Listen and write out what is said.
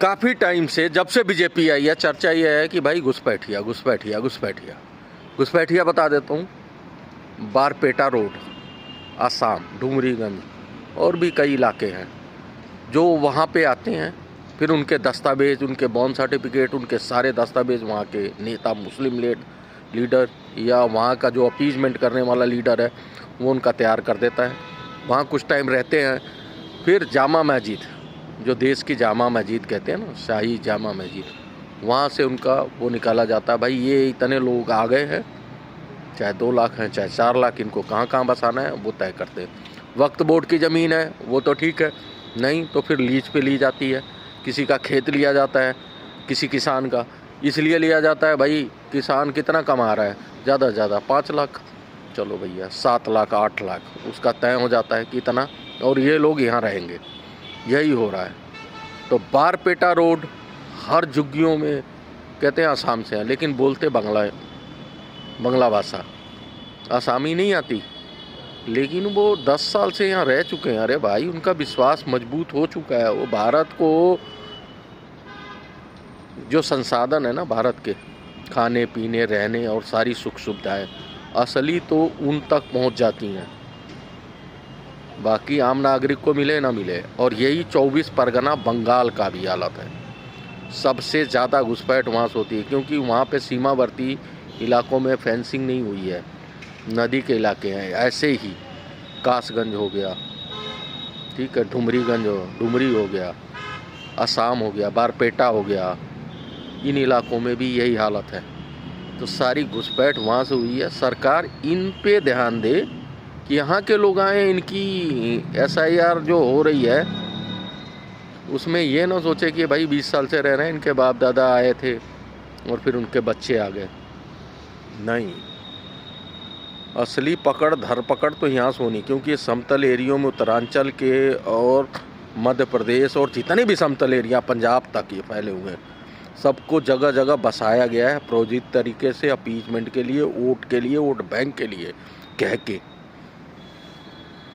काफ़ी टाइम से, जब से बीजेपी आई है, चर्चा ये है कि भाई घुसपैठिया घुसपैठिया घुसपैठिया घुसपैठिया। बता देता हूँ, बारपेटा रोड, आसाम, डुमरीगंज और भी कई इलाके हैं जो वहाँ पे आते हैं। फिर उनके दस्तावेज, उनके बॉर्न सर्टिफिकेट, उनके सारे दस्तावेज वहाँ के नेता, मुस्लिम लीडर या वहाँ का जो अपीजमेंट करने वाला लीडर है वो उनका तैयार कर देता है। वहाँ कुछ टाइम रहते हैं, फिर जामा मस्जिद, जो देश की जामा मस्जिद कहते हैं ना, शाही जामा मस्जिद, वहाँ से उनका वो निकाला जाता है। भाई ये इतने लोग आ गए हैं, चाहे 2 लाख हैं चाहे 4 लाख, इनको कहाँ कहाँ बसाना है वो तय करते हैं। वक्फ बोर्ड की ज़मीन है वो तो ठीक है, नहीं तो फिर लीज पे ली जाती है। किसी का खेत लिया जाता है, किसी किसान का इसलिए लिया जाता है, भाई किसान कितना कमा रहा है, ज़्यादा से ज़्यादा 5 लाख, चलो भैया 7 लाख 8 लाख उसका तय हो जाता है कि इतना, और ये लोग यहाँ रहेंगे। यही हो रहा है। तो बारपेटा रोड हर झुग्गियों में कहते हैं आसाम से हैं, लेकिन बोलते बंगला भाषा, आसामी नहीं आती, लेकिन वो 10 साल से यहाँ रह चुके हैं। अरे भाई उनका विश्वास मजबूत हो चुका है। वो भारत को जो संसाधन है ना, भारत के खाने पीने रहने और सारी सुख सुविधाएं असली तो उन तक पहुँच जाती हैं, बाकी आम नागरिक को मिले ना मिले। और यही 24 परगना बंगाल का भी हालत है। सबसे ज़्यादा घुसपैठ वहाँ से होती है, क्योंकि वहाँ पे सीमावर्ती इलाकों में फेंसिंग नहीं हुई है, नदी के इलाके हैं। ऐसे ही कासगंज हो गया, ठीक है, डुमरी हो गया, आसाम हो गया, बारपेटा हो गया, इन इलाकों में भी यही हालत है। तो सारी घुसपैठ वहाँ से हुई है। सरकार इन पे ध्यान दे कि यहाँ के लोग आए, इनकी SIR जो हो रही है उसमें ये ना सोचे कि भाई 20 साल से रह रहे हैं, इनके बाप दादा आए थे और फिर उनके बच्चे आ गए। नहीं, असली पकड़ धरपकड़ तो यहाँ से होनी, क्योंकि समतल एरियो में उत्तरांचल के और मध्य प्रदेश और जितने भी समतल एरिया पंजाब तक ये फैले हुए हैं, सबको जगह जगह बसाया गया है प्रोजित तरीके से, अपीजमेंट के लिए, वोट के लिए, वोट बैंक के लिए कह के।